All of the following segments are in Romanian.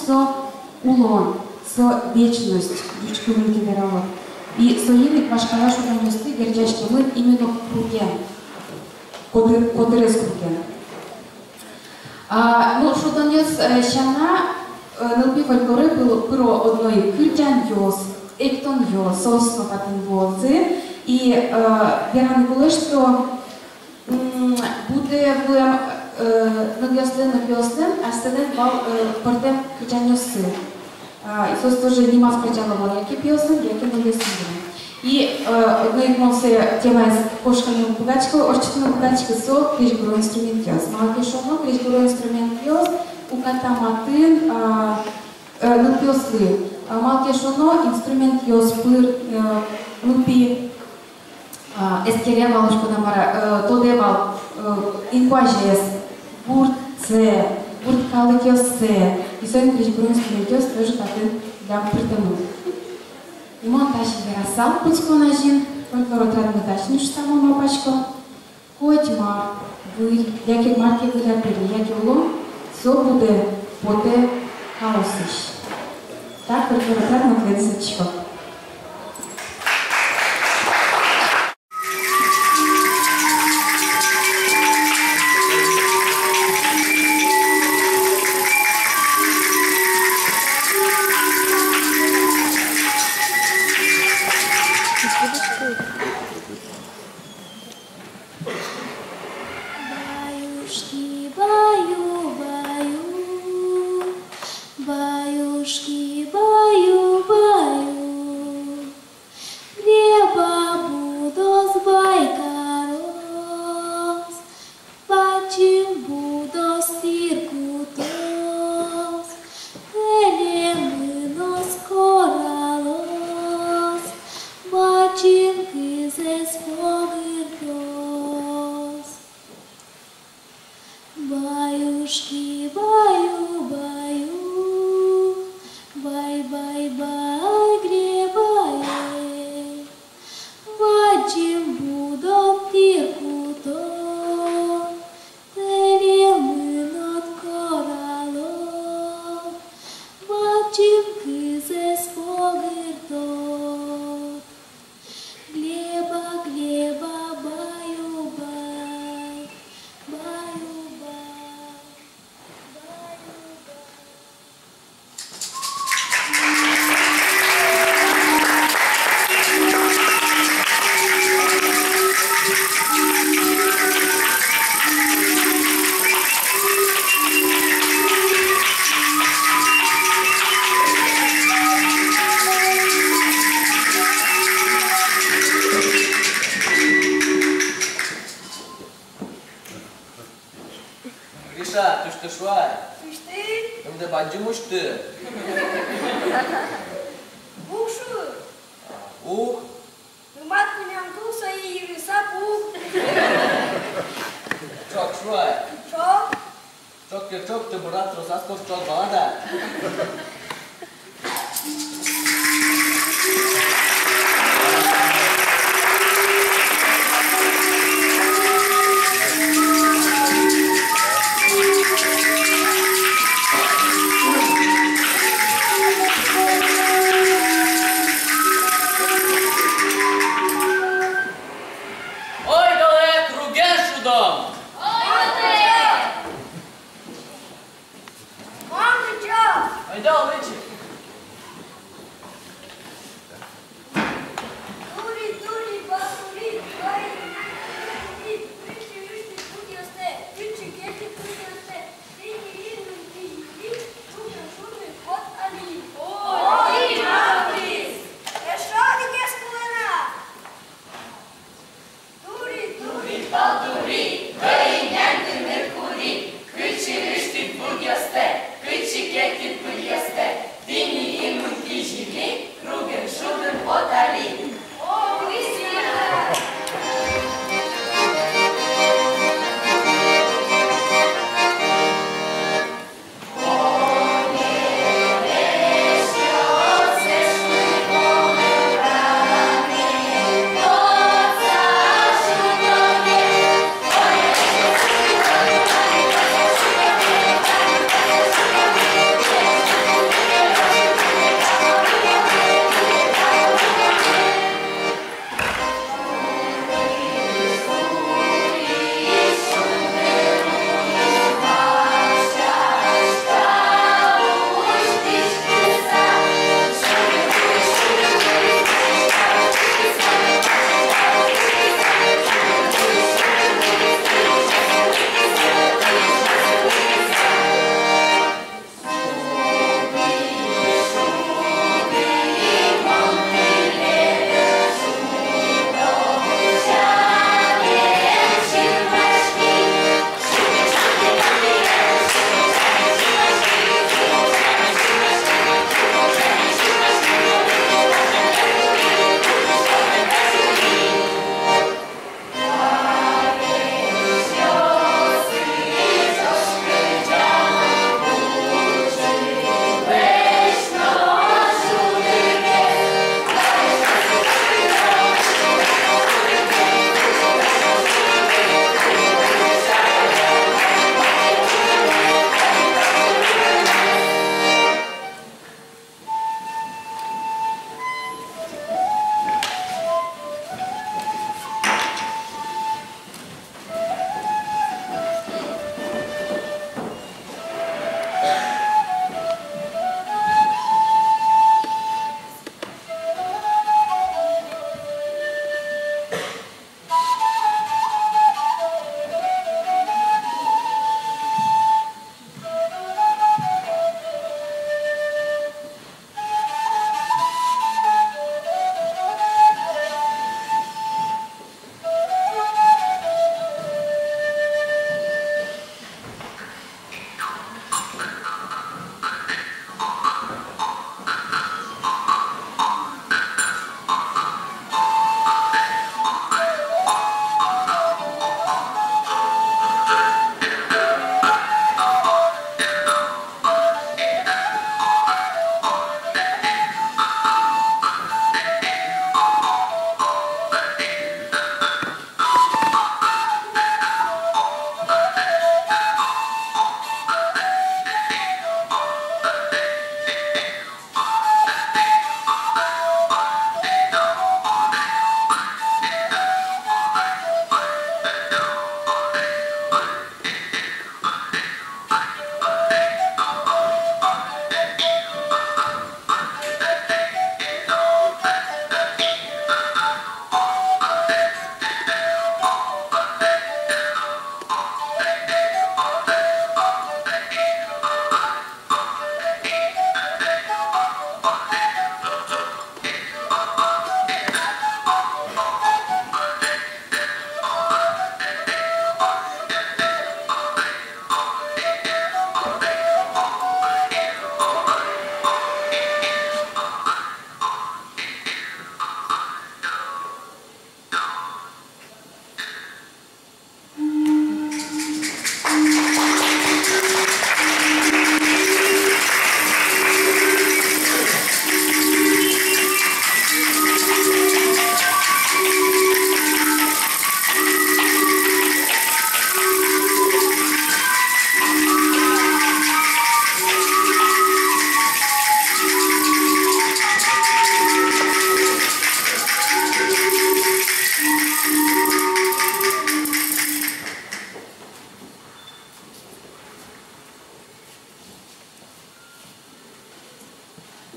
со улон, со вечность, дючковым кибералом. И союзник башкалаш уранёсты герджашкемын именно круген, кодырес круген. Ну, шудан ёс шана, нылпи фольклоры было одной кырджан ёс, эктон ёс, сосно патын волцы, и вераны было, что буде в нагёслен, а стаден бал портем кырджан ёсы. И сос тоже нима скричала вон, яки пиослен, яки нагёслен. И одной молсе тема с кошками пугачкой, орчетной пугачкой со крижгуру инструмент ёс. Малки шоно, крижгуру инструмент ёс, уката матын, нылпиослы. Малки шоно, инструмент ёс пыр, нылпи, эскере валушку намара, тодевал, инкуажес, бурт це, бурт калык ёсце. И соин крижгуру инструмент ёс тоже татын для притему. И монтаж верасал путько нажин, фольклор отрадный тачниш самому мапачко. Котьма, выль, яки марки выляпили, яки улом, все буде поте хаосищ. Так фольклор отрадный клецечко. Don't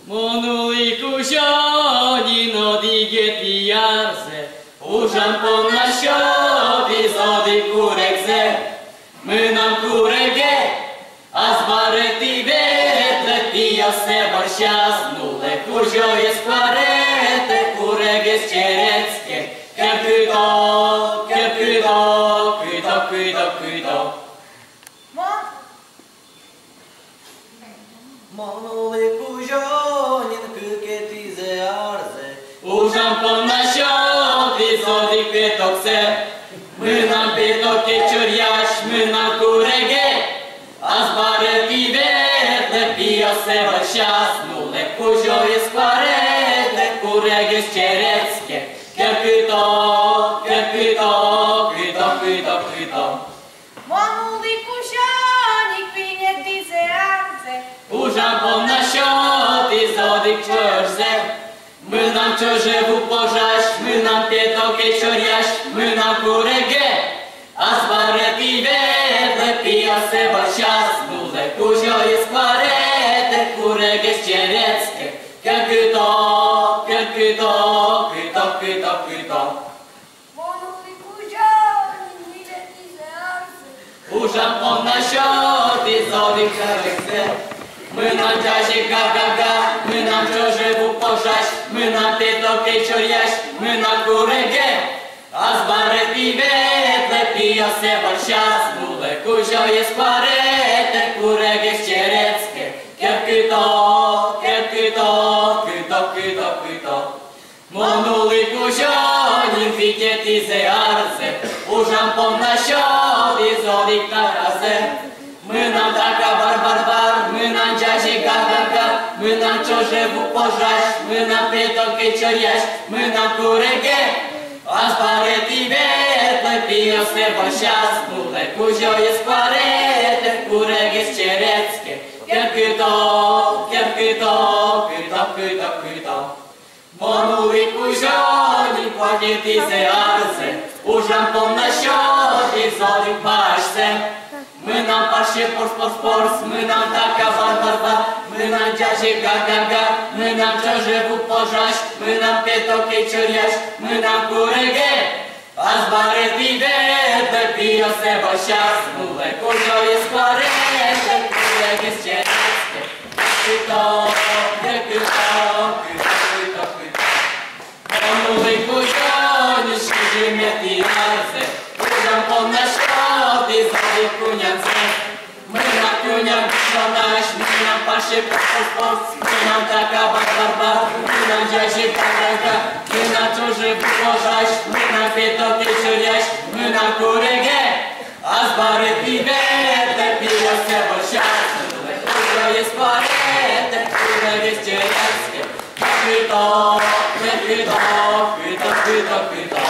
Monului cu Jonino digeti iarze, Užam po našoti zodi kuregze, Mânam kurege, azbareti vetle, Tio se varšas, Nule kužoje skvarete, Kureges čerecke, Kerkydo, kerkydo, kydo, kydo, kydo. Monului cu Jonin kyketize arze, Užam po našoti zodi petokse, Mânam petoke čurjaš, mânam kurege, Azbareti vetle, Tio se varšas, Nule kužoje skvarete, Kureges čerecke, Kerkydo, kerkydo, kydo, kydo, kydo. Monului cu Jonin kyketize arze, Užam po našoti zodi čurze, Mânam čoževu požaš, mânam petoke čurjaš, mânam kurege, Azbareti vetle, Tio se varšas, Nule kužoje skvarete, Kureges čerecke, Kerkydo, kerkydo, kydo, kydo, kydo. Monului cu Jonin kyketize arze, Užam po našoti zodi čurze, Mânam ťaži ga, mânam čoževu požaš, mânam petoke čurjaš, mânam kurege, Azbareti vetle, Tio se varšas, Nule kužoje skvarete, Kureges čerecke, Kerkydo, kerkydo, kydo, kydo, kydo. Monului cu Jonin kyketize arze, Užam po našoti zodi karaze, Mânam taka bar, mânam ťaži ga, mânam čoževu požaš, mânam petoke čurjaš, mânam kurege, Azbareti vetle, Tio se varšas, Nule kužoje skvarete, Kureges čerecke, Kerkydo, kerkydo, kydo, kydo, kydo. Monului cu Jonin kyketize arze, Užam po našoti zodi pašse, Mânam paše pors, mânam taka bar, mânam ťaži ga, mânam čoževu požaš, mânam petoke čurjaš, mânam kurege, Azbareti vetle, Tio se varšas, Nule kužoje skvarete, Kureges čerecke, Kerkydo, kerkydo, kydo, kydo, kydo. Monului cu Jonin škyžimeti arze, Užam po našoti zodi kunjanze, Mânam kunjan šonaš, mânam paše pors, mânam taka bar, mânam ťaži ga, mânam čoževu požaš, mânam petoke čurjaš, mânam kurege, Azbareti vetle, Tio se varšas, Nule kužoje skvarete, Kureges čerecke, Kerkydo, kerkydo, kydo, kydo, kydo.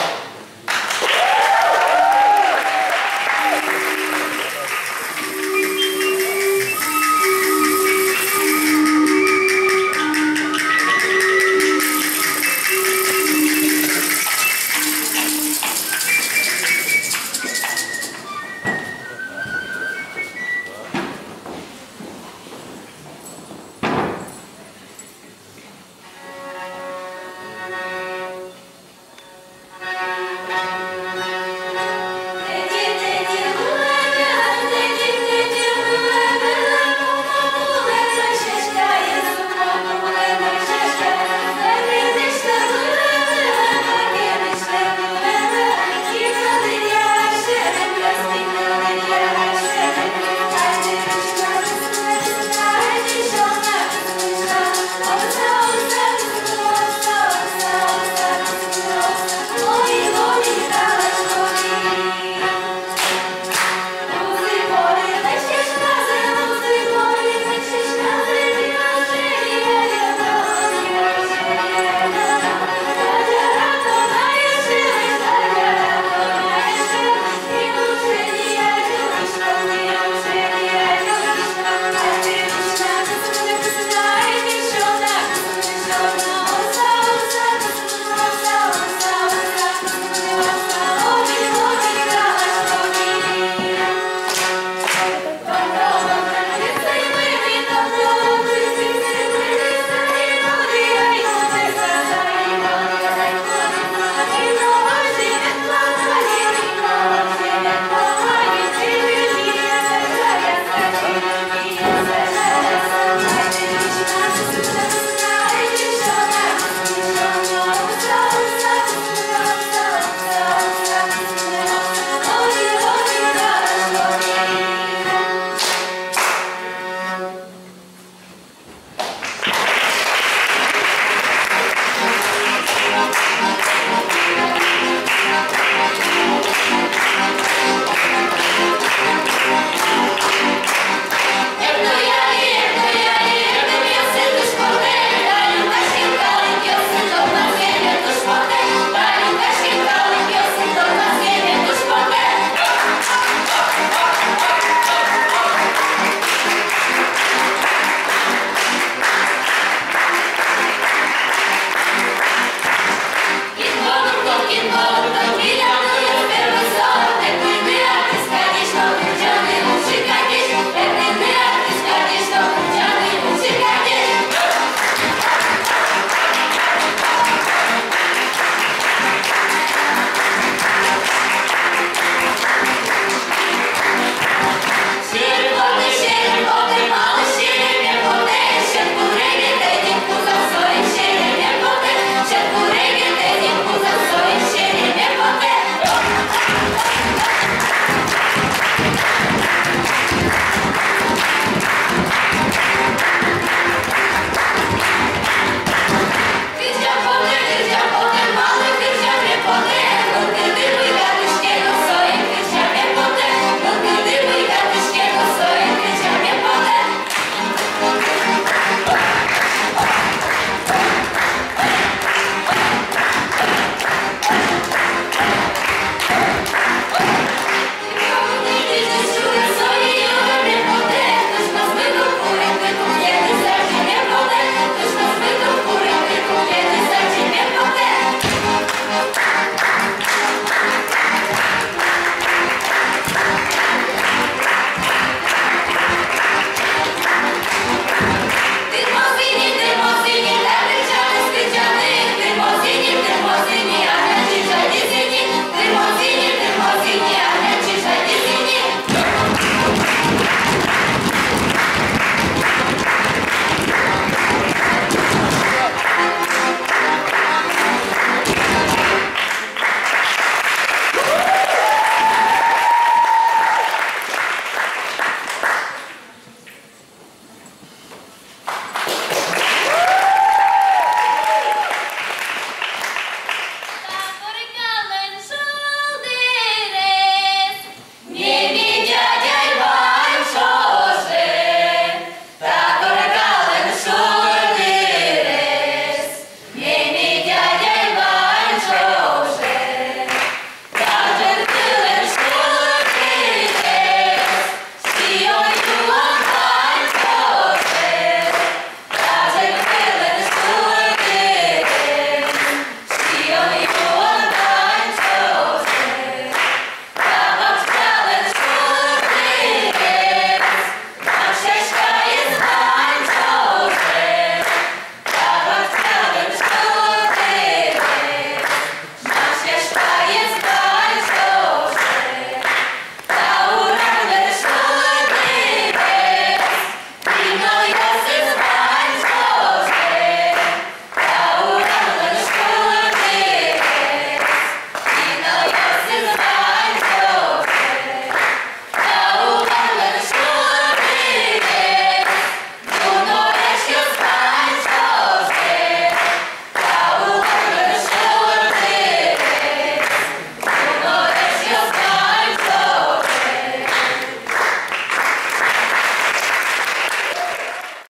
Thank you.